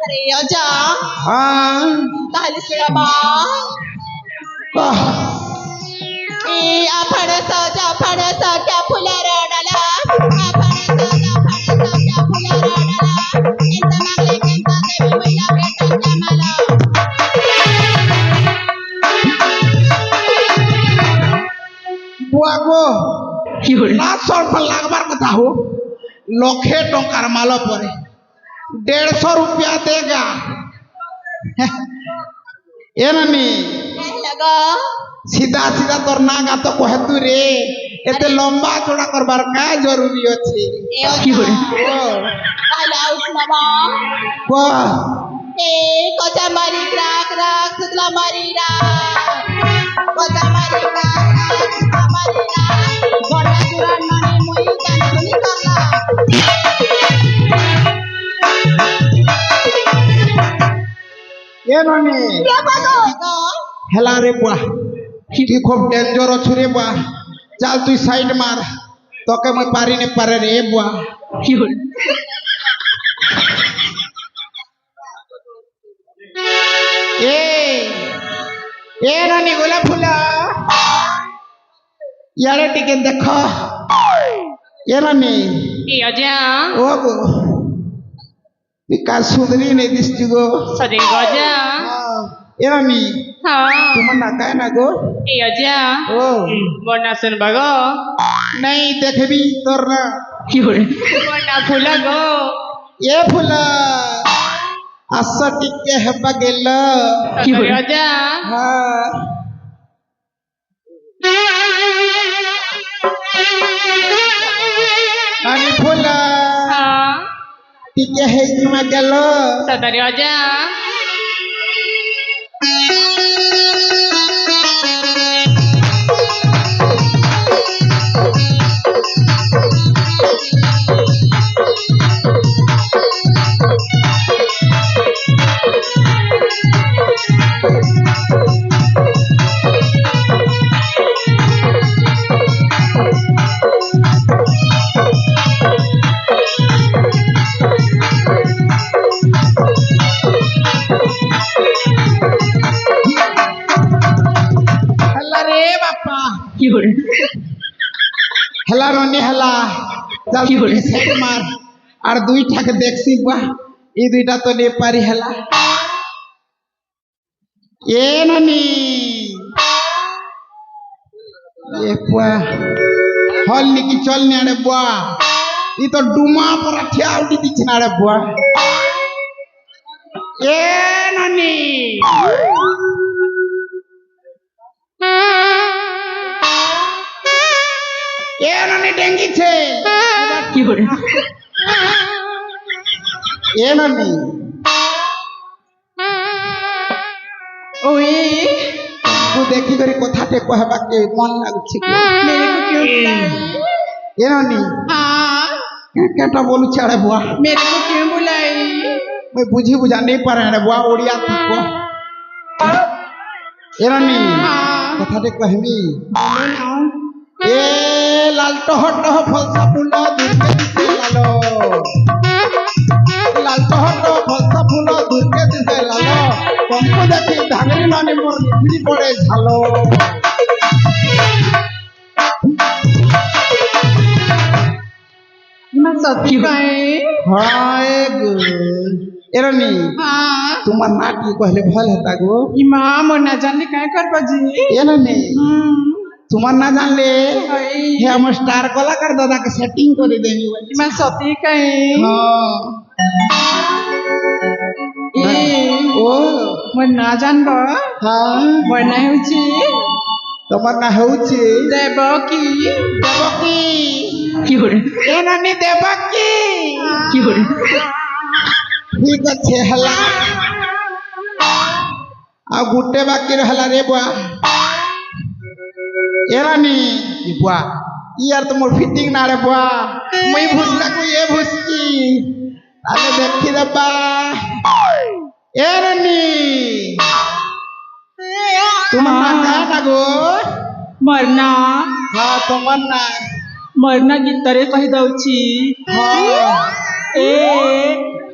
अरे अजा हाँ ताहले सुनाबा ए फणस क्या फुला रडाला फणस क्या फुला रडाला इंत मागले केंत देवी महिला भेटन मला बुआ गो ना सर्फ लागबार कथा हो लक्षे टंकार माल पर 150 रुपया देगा ए नानी लगा सीधा सीधा तोर ना गा तो कहतु रे एते लंबा चौड़ा करबार का जरूरी अछि ए ताहले आउ सुनाबा को ए कोचा मारी राख सुतला मारी राख कोचा मारी राख सुतला मारी राख बड़ा जुरान माने मोई जान सुनी करला ए नानी क्या बातो हेला रे बुआ की खूब डेंजर अछु रे बुआ चल तू साइड मार तोके मैं पारी ने पारे रे बुआ ए नानी गोलाप फूल यारे टिके देखो ए नानी ए अजा ओ गो का सुंदरी ने दिसती गो सदे गजा ए नानी हाँ तुम ना काय ना गो ए अजा ओ बना सुन बगो नहीं देखबी तोर ना बना फूला गो ए फूल आस टिके हेबा गेल सदे गजा हाँ नानी फूल हाँ टिके हे जिमा गेल सदे गजा हेला रोनी हेला चल सेट मार और दुई ठाक देखसी बा ई दुईटा तो ने पारी हेला ए नानी ए बुआ हल निकी चल ने अरे बुआ ई तो डुमा पर ठिया उठी दिछना रे बुआ ए नानी ए नानी डेंगी छे की करे ए नानी ओए तू देखी करी कथाटे कहबा के मन लागछि मेरे को क्यों बुलाए ए नानी हाँ केटा बोलु छाड़े बुआ मेरे को क्यों बुलाए मैं बुझी बुझा नहीं पा रहा है बुआ ओडिया तू को ए नानी कथाटे कहमी ए लाल टहटह फलसा फूल दुर्गे दिसे लालो लाल टहटह फलसा फूल दुर्गे दिसे लालो तुमको देखी धागरी नानी मोर निकली पड़े झालो मैं सती भाई हाय गो एरनी हाँ तुम्हार नाटी कहले भल हेता गो इमाम ना जाने काय कर बजी एरनी तुम्हार ना जान ले हे हम स्टार कलाकार दादा के सेटिंग कर देनी वाली मैं सती कहे हां ए ओ मैं ना जान बा हां मैं ना होची तुम्हार ना होची देवकी की होरे ए नानी देवकी की होरे ठीक अच्छे हला आ गुट्टे बाकी रहला रे बुआ ए रानी ई बुआ ई यार तो मोर फिटिंग ना रे बुआ मैं भुसका को ये भुसकी आले देखी रे बा ए रानी तुम ना का गो मरना हां तो मरना गीतरे कहि दउची हां ए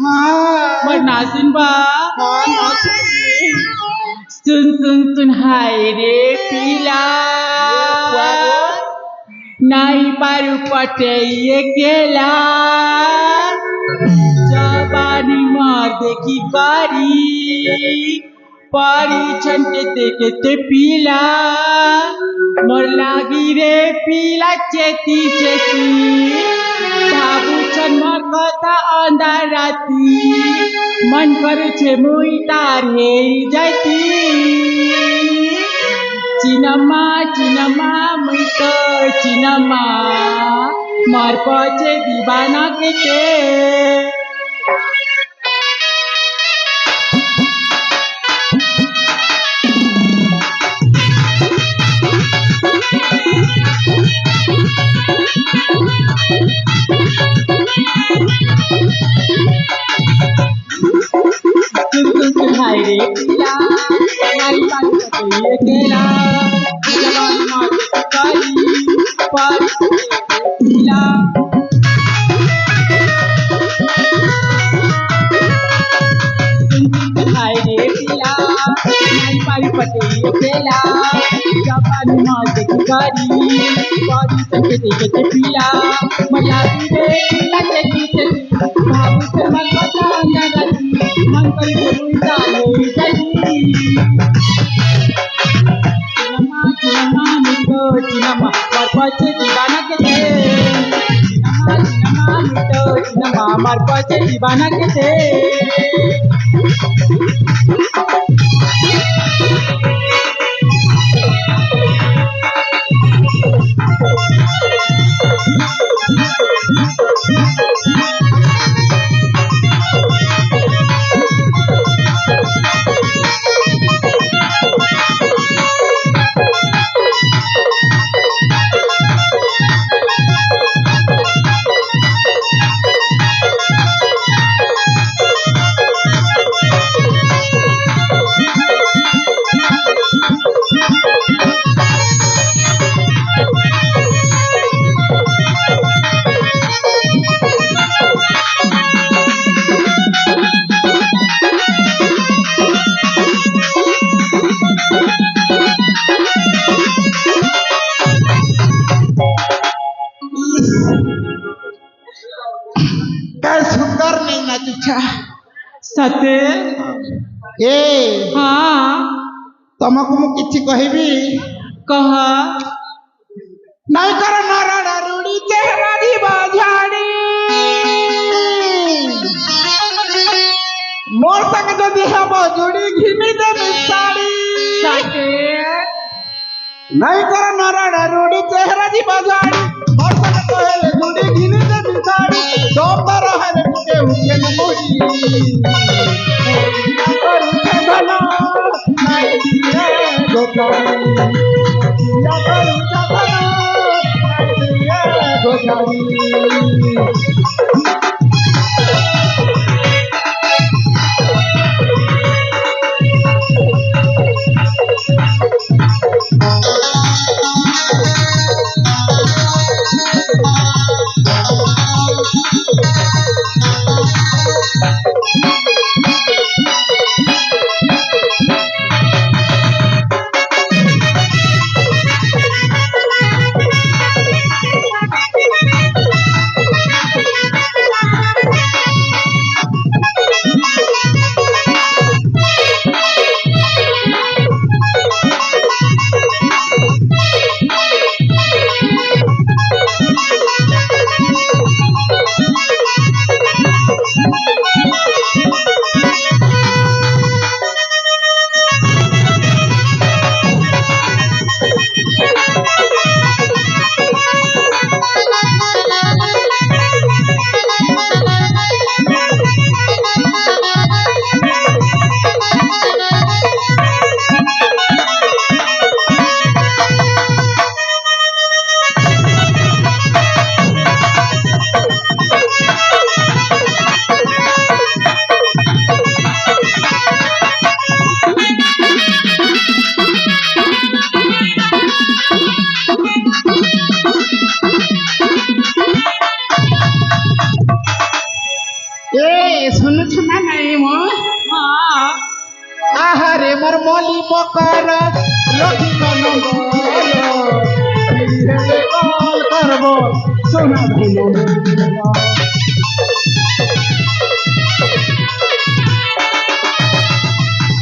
हाँ मोर ना सुनबा हाँ ना सुनी सुन हाय रे पीला नहीं पारू पटे ये केला जबानी मार देखी पारी छंटे देखते पीला मोर लागी रे पीला चेती भाबू छन मोर कथा अंधार राती मन करू छे मुई तार हेरी जाती चिनमा मुई तो चिनमा मार पचे दीवाना के हाय रे पीला नहीं पानी पटे ये केला जवान मार कारी पारी पीला हाय रे पीला नहीं पानी पटे ये केला जवान मार कारी पारी चंके देखते पीला मलावी रे पीला चेती भाबू से मन पता अंदर मन करी बोलूं डाले जल्दी चिनमा मुझको चिनमा मार पचे दीवाना के चिनमा मुझको चिनमा मार पचे दीवाना के क्या सुंदर नहीं नाचुछा सते ए हाँ तुमको मु किछि कहबी कह नहीं कर नारायण रूड़ी चेहरा दी बाझाड़ी मोर संग जदि हब जुड़ी घिनी देबी साड़ी सते नहीं कर नारायण रूड़ी चेहरा दी बाझाड़ी मोर संग कहले जुड़ी घिनी देबी साड़ी दोबर हरे के उके न मोही करू के भला नहीं दिए गोकारी या करू के भला नहीं दिए गोकारी মলি পকার রখিব নম্বর ফিরে কল করব সোনা ধন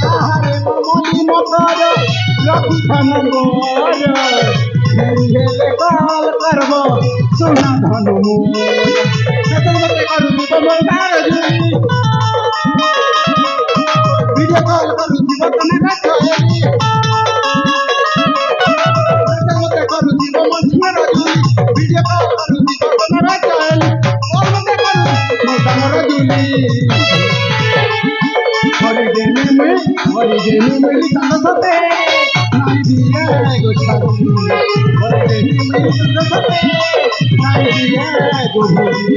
আহারে মলি মকর রখিব নম্বর ফিরে কল করব সোনা ধন মতে করবি তোমার ভারজুরি ভিডিও কল করুছি বর্তমানে রাখলি মতে করুছি মনসুমের রাজুলি ভিডিও কল করুছি বর্তমানে রাখলি কল মতে করুছি মনসুমের রাজুলি হরিদেনি মিলি কান্দ সতে নাই দিয়ে গোছাবি হরিদেনি মিলি কান্দ সতে নাই দিয়ে গোছাবি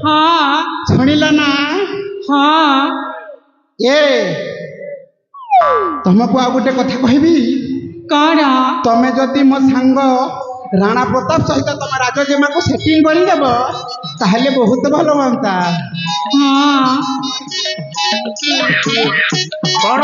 हाँ ଶୁଣିଲ ନା हाँ ତମକୁ ଆଉ ଗୋଟେ କଥା କହିବି कौन ତମେ ଯଦି ମୋ ସାଙ୍ଗ ରାଣା ପ୍ରତାପ ସହିତ ତମ ରାଜଜେମାକୁ ସେଟିଂ କରିଦେବ ତାହେଲେ ବହୁତ ଭଲ ହୁଅନ୍ତା हाँ କଣ